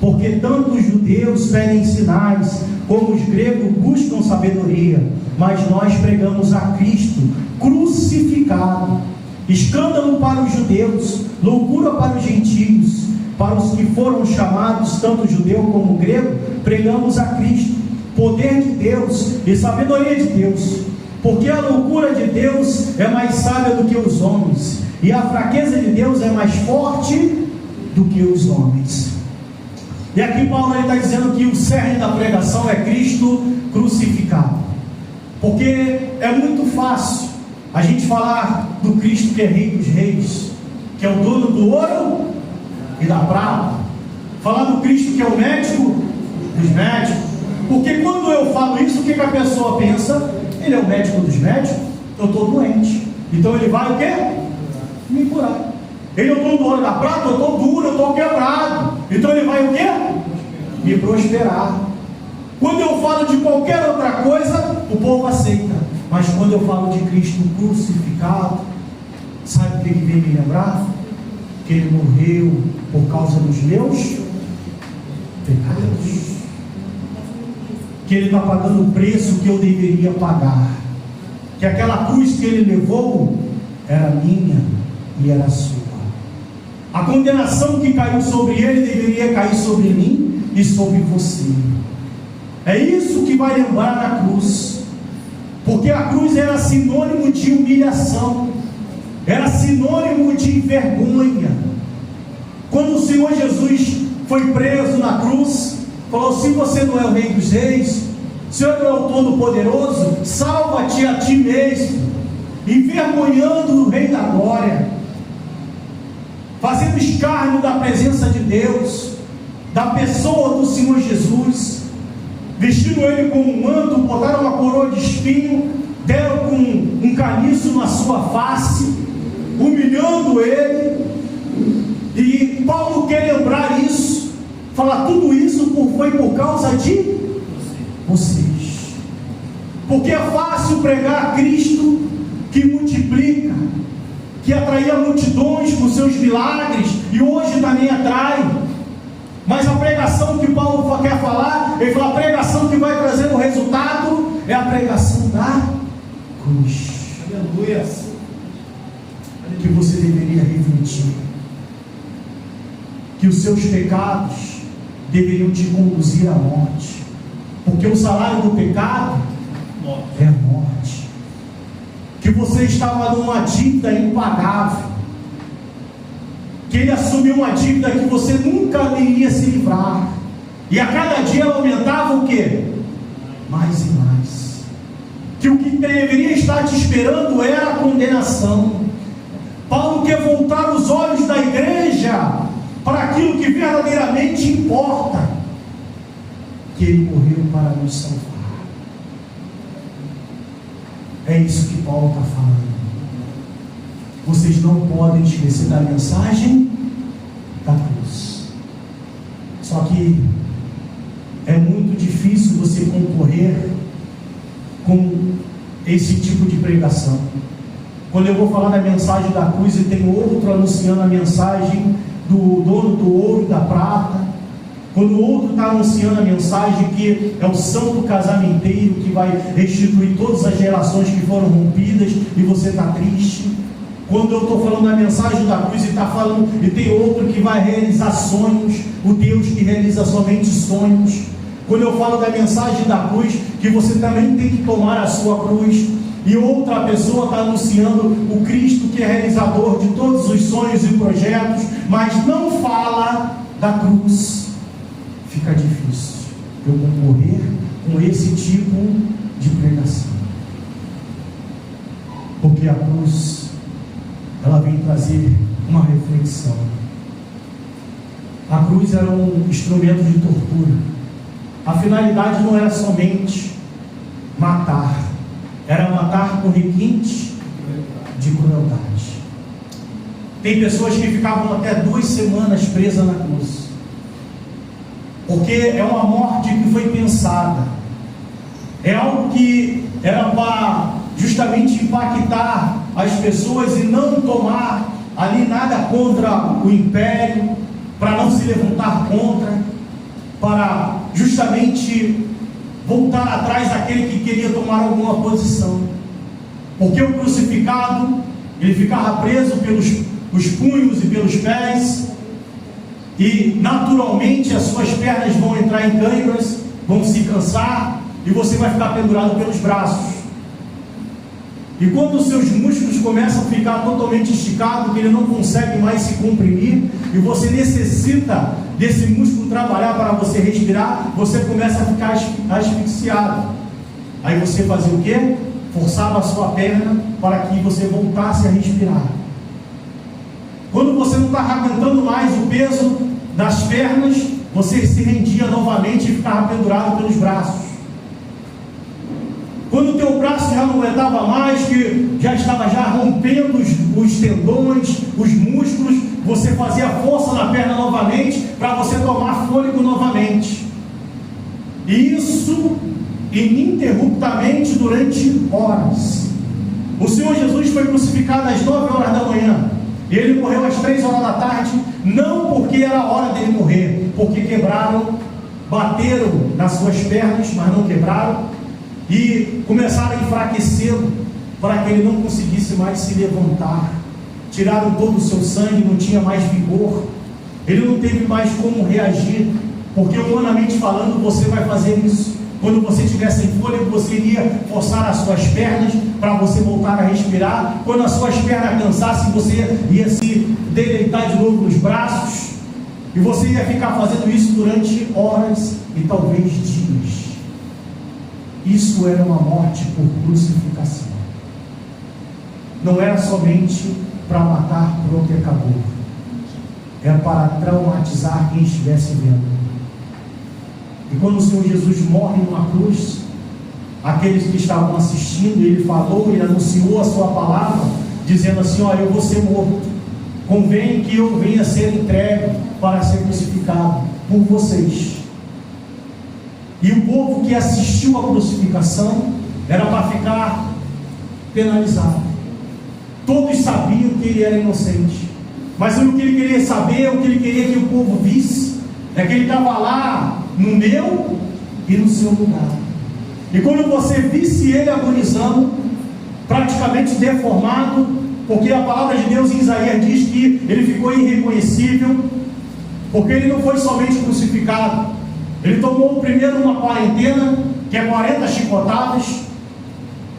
porque tanto os judeus pedem sinais, como os gregos buscam sabedoria, mas nós pregamos a Cristo crucificado, escândalo para os judeus, loucura para os gentios. Para os que foram chamados, tanto judeu como grego, pregamos a Cristo, poder de Deus e sabedoria de Deus, porque a loucura de Deus é mais sábia do que os homens, e a fraqueza de Deus é mais forte do que os homens. E aqui Paulo está dizendo que o cerne da pregação é Cristo crucificado, porque é muito fácil a gente falar do Cristo que é Rei dos Reis, que é o dono do ouro e da prata, falar do Cristo que é o médico dos médicos, porque quando eu falo isso, o que a pessoa pensa? Ele é o médico dos médicos? Eu estou doente, Então ele vai o quê? Me curar. Ele, eu estou no ouro da prata, eu estou duro, eu estou quebrado. Então ele vai o quê? Me prosperar. Quando eu falo de qualquer outra coisa, o povo aceita. Mas quando eu falo de Cristo crucificado, sabe o que vem me lembrar? Que Ele morreu por causa dos meus pecados. Que Ele está pagando o preço que eu deveria pagar. Que aquela cruz que Ele levou era minha e era sua. A condenação que caiu sobre Ele deveria cair sobre mim e sobre você. É isso que vai lembrar na cruz. Porque a cruz era sinônimo de humilhação, era sinônimo de vergonha. Quando o Senhor Jesus foi preso na cruz, falou: se você não é o Rei dos Reis, o Senhor não é o Todo-Poderoso, salva-te a ti mesmo, envergonhando o Rei da Glória, fazendo escárnio da presença de Deus, da pessoa do Senhor Jesus. Vestiram ele com um manto, botaram uma coroa de espinho, deram com um caniço na sua face, humilhando ele. E Paulo quer lembrar isso, falar: tudo isso foi por causa de vocês. Porque é fácil pregar Cristo que multiplica, que atraía multidões com seus milagres, e hoje também atrai. Mas a pregação que Paulo quer falar, ele fala: a pregação que vai trazer o resultado é a pregação da cruz. Aleluia. Que você deveria refletir, que os seus pecados deveriam te conduzir à morte, porque o salário do pecado é a morte. Que você estava numa dívida impagável, que ele assumiu uma dívida que você nunca iria se livrar, e a cada dia ela aumentava o quê? Mais e mais. Que o que deveria estar te esperando era a condenação. Paulo quer voltar os olhos da igreja para aquilo que verdadeiramente importa, que ele morreu para nos salvar. É isso que Paulo está falando. Vocês não podem esquecer da mensagem da cruz. Só que é muito difícil você concorrer com esse tipo de pregação. Quando eu vou falar da mensagem da cruz e tem outro anunciando a mensagem do dono do ouro e da prata, quando o outro está anunciando a mensagem que é o santo casamenteiro que vai restituir todas as relações que foram rompidas, e você está triste. Quando eu estou falando da mensagem da cruz e está falando, e tem outro que vai realizar sonhos, o Deus que realiza somente sonhos. Quando eu falo da mensagem da cruz, que você também tem que tomar a sua cruz, e outra pessoa está anunciando o Cristo que é realizador de todos os sonhos e projetos, mas não fala da cruz, fica difícil eu concorrer com esse tipo de pregação, porque a cruz, ela vem trazer uma reflexão. A cruz era um instrumento de tortura. A finalidade não era somente matar, era matar com requinte de crueldade. Tem pessoas que ficavam até 2 semanas presas na cruz, porque é uma morte que foi pensada, é algo que era para justamente impactar as pessoas e não tomar ali nada contra o império, para não se levantar contra, para justamente voltar atrás daquele que queria tomar alguma posição. Porque o crucificado, ele ficava preso pelos os punhos e pelos pés, e naturalmente as suas pernas vão entrar em câimbras, vão se cansar, e você vai ficar pendurado pelos braços. E quando os seus músculos começam a ficar totalmente esticados, que ele não consegue mais se comprimir, e você necessita desse músculo trabalhar para você respirar, você começa a ficar asfixiado. Aí você fazia o quê? Forçava a sua perna para que você voltasse a respirar. Quando você não estava aguentando mais o peso das pernas, você se rendia novamente e ficava pendurado pelos braços. Quando o teu braço já não aguentava mais, que já estava já rompendo os tendões, os músculos, você fazia força na perna novamente, para você tomar fôlego novamente. E isso ininterruptamente durante horas. O Senhor Jesus foi crucificado às 9 horas da manhã. Ele morreu às 3 horas da tarde, não porque era a hora dele morrer, porque quebraram, bateram nas suas pernas, mas não quebraram, e começaram a enfraquecê-lo, para que ele não conseguisse mais se levantar. Tiraram todo o seu sangue, não tinha mais vigor, ele não teve mais como reagir, porque humanamente falando, você vai fazer isso. Quando você estiver sem fôlego, você iria forçar as suas pernas para você voltar a respirar. Quando as suas pernas cansassem, você ia se deleitar de novo nos braços. E você ia ficar fazendo isso durante horas e talvez dias. Isso era uma morte por crucificação. Não era somente para matar, pronto e acabou. Era para traumatizar quem estivesse vendo. E quando o Senhor Jesus morre numa cruz, aqueles que estavam assistindo, ele falou, ele anunciou a sua palavra, dizendo assim: ó, eu vou ser morto, convém que eu venha ser entregue para ser crucificado por vocês. E o povo que assistiu à crucificação era para ficar penalizado. Todos sabiam que ele era inocente, mas o que ele queria saber, o que ele queria que o povo visse, é que ele estava lá no meu e no seu lugar. E quando você visse ele agonizando, praticamente deformado, porque a palavra de Deus em Isaías diz que ele ficou irreconhecível, porque ele não foi somente crucificado, ele tomou primeiro uma quarentena, que é 40 chicotadas,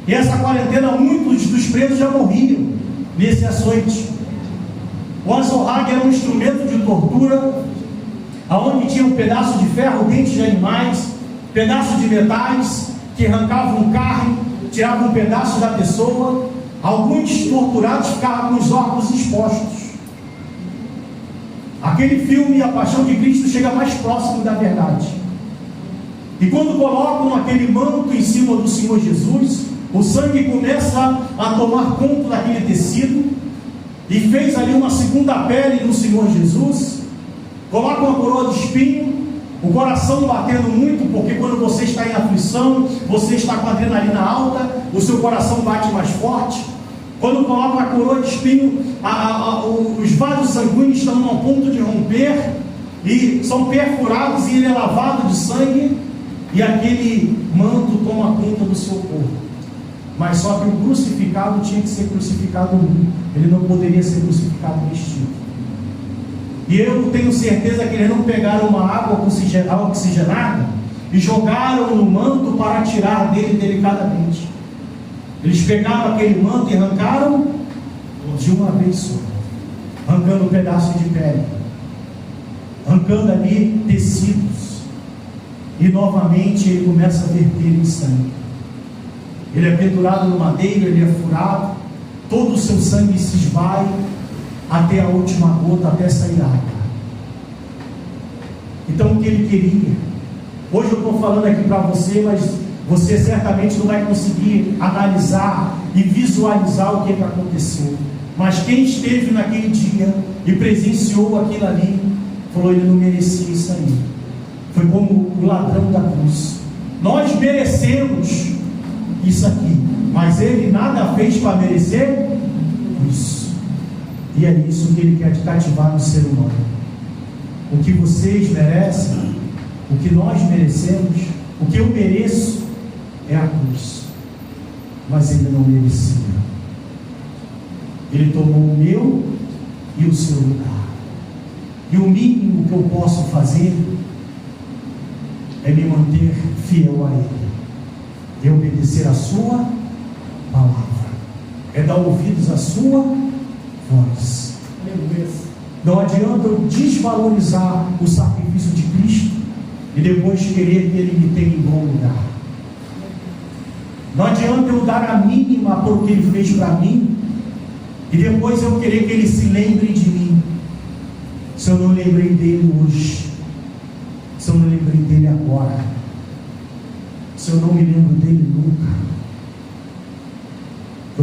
e essa quarentena muitos dos presos já morriam nesse açoite. O azorrague era um instrumento de tortura, aonde tinha um pedaço de ferro, dentes de animais, pedaços de metais que arrancavam carne, tiravam um pedaço da pessoa. Alguns torturados ficavam com os órgãos expostos. Aquele filme, A Paixão de Cristo, chega mais próximo da verdade. E quando colocam aquele manto em cima do Senhor Jesus, o sangue começa a tomar conta daquele tecido, e fez ali uma segunda pele no Senhor Jesus. Coloca uma coroa de espinho, o coração batendo muito, porque quando você está em aflição, você está com a adrenalina alta, o seu coração bate mais forte. Quando coloca a coroa de espinho, os vasos sanguíneos estão a ponto de romper, e são perfurados, e ele é lavado de sangue, e aquele manto toma conta do seu corpo. Mas só que o crucificado tinha que ser crucificado nu, ele não poderia ser crucificado vestido. E eu tenho certeza que eles não pegaram uma água oxigenada e jogaram no manto para tirar dele delicadamente. Eles pegaram aquele manto e arrancaram de uma vez só, arrancando um pedaço de pele, arrancando ali tecidos, e novamente ele começa a verter em sangue. Ele é pendurado no madeiro, ele é furado, todo o seu sangue se esvai até a última gota, até sair água. Então o que ele queria, hoje eu estou falando aqui para você, mas você certamente não vai conseguir analisar e visualizar o que aconteceu. Mas quem esteve naquele dia e presenciou aquilo ali, falou: ele não merecia isso aí. Foi como o ladrão da cruz. Nós merecemos isso aqui, mas ele nada fez para merecer isso. E é isso que ele quer cativar no ser humano. O que vocês merecem, o que nós merecemos, o que eu mereço é a cruz, mas ele não merecia. Ele tomou o meu e o seu lugar, e o mínimo que eu posso fazer é me manter fiel a ele, é obedecer a sua palavra, é dar ouvidos à sua voz. Não adianta eu desvalorizar o sacrifício de Cristo e depois querer que ele me tenha em bom lugar. Não adianta eu dar a mínima por o que ele fez para mim e depois eu querer que ele se lembre de mim, se eu não lembrei dele hoje, se eu não lembrei dele agora, se eu não me lembro dele nunca.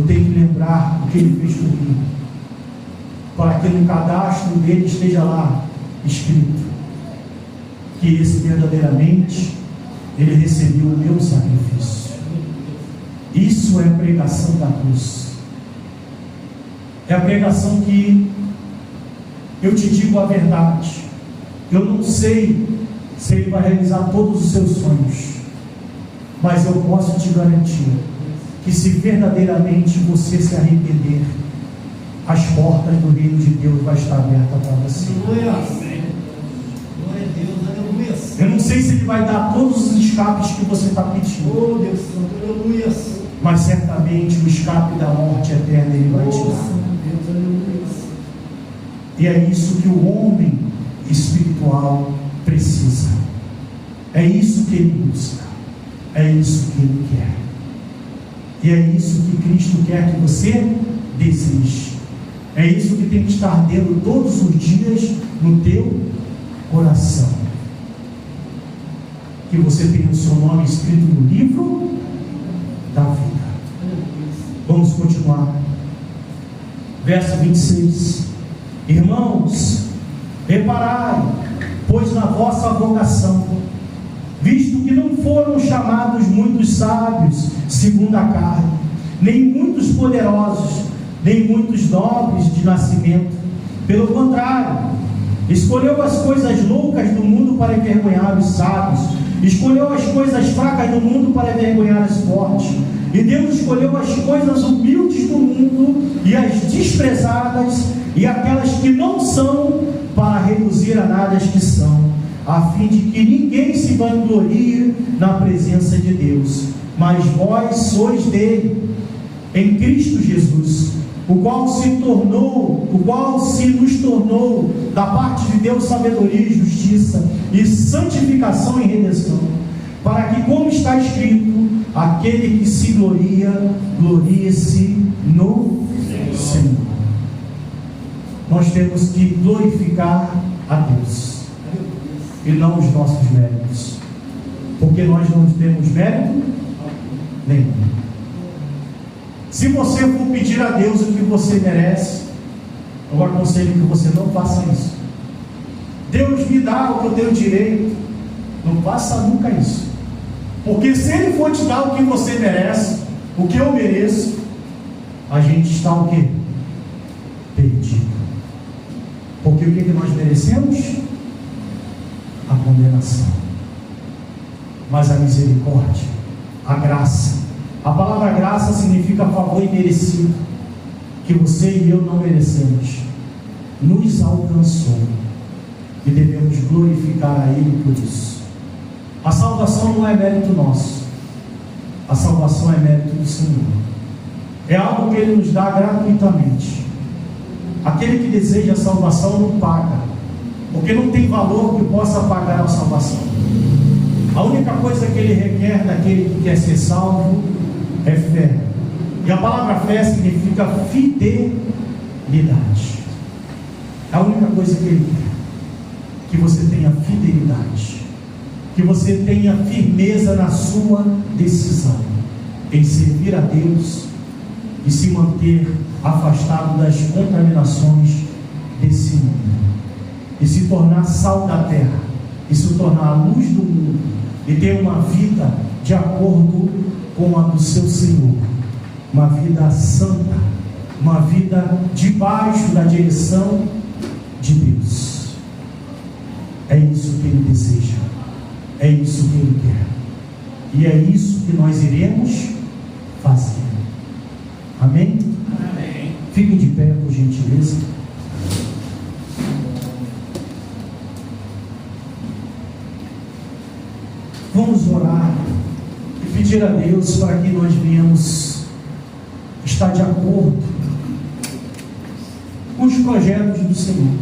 tenho que lembrar o que Ele fez por mim, para que no cadastro dele esteja lá escrito que esse verdadeiramente Ele recebeu o meu sacrifício. Isso é a pregação da cruz. É a pregação que eu te digo a verdade. Eu não sei se Ele vai realizar todos os seus sonhos, mas eu posso te garantir que se verdadeiramente você se arrepender, as portas do reino de Deus vão estar abertas para você. Glória a Deus, aleluia. Eu não sei se Ele vai dar todos os escapes que você está pedindo. Oh Deus Santo, aleluia. Mas certamente o escape da morte eterna Ele vai te Oh dar. Santo Deus, aleluia. E é isso que o homem espiritual precisa. É isso que ele busca. É isso que ele quer. E é isso que Cristo quer que você deseje. É isso que tem que estar dentro todos os dias no teu coração. Que você tenha o seu nome escrito no livro da vida. Vamos continuar. Verso 26. Irmãos, reparai, pois na vossa vocação, visto que não foram chamados muitos sábios segundo a carne, nem muitos poderosos, nem muitos nobres de nascimento. Pelo contrário, escolheu as coisas loucas do mundo para envergonhar os sábios, escolheu as coisas fracas do mundo para envergonhar os fortes. E Deus escolheu as coisas humildes do mundo e as desprezadas e aquelas que não são, para reduzir a nada as que são, a fim de que ninguém se vanglorie na presença de Deus. Mas vós sois dele, em Cristo Jesus, o qual se nos tornou da parte de Deus sabedoria e justiça e santificação e redenção, para que, como está escrito, aquele que se gloria, glorie-se no Senhor. Nós temos que glorificar a Deus e não os nossos méritos, porque nós não temos mérito nenhum. Se você for pedir a Deus o que você merece, eu aconselho que você não faça isso. Deus me dá o que eu tenho direito. Não faça nunca isso, porque se Ele for te dar o que você merece, o que eu mereço, a gente está o quê? Perdido. Porque o que nós merecemos? A condenação. Mas a misericórdia, a graça, a palavra graça significa favor imerecido, que você e eu não merecemos, nos alcançou, e devemos glorificar a Ele por isso. A salvação não é mérito nosso, a salvação é mérito do Senhor. É algo que Ele nos dá gratuitamente. Aquele que deseja a salvação não paga, porque não tem valor que possa pagar a salvação. A única coisa que Ele requer daquele que quer ser salvo é fé. E a palavra fé significa fidelidade. É a única coisa que Ele quer, que você tenha fidelidade, que você tenha firmeza na sua decisão em servir a Deus e se manter afastado das contaminações desse mundo, e se tornar sal da terra, e se tornar a luz do mundo, e ter uma vida de acordo com a do seu Senhor, uma vida santa, uma vida debaixo da direção de Deus. É isso que Ele deseja, é isso que Ele quer, e é isso que nós iremos fazer. Amém? Amém. Fiquem de pé, por gentileza. Vamos orar e pedir a Deus para que nós venhamos estar de acordo com os projetos do Senhor.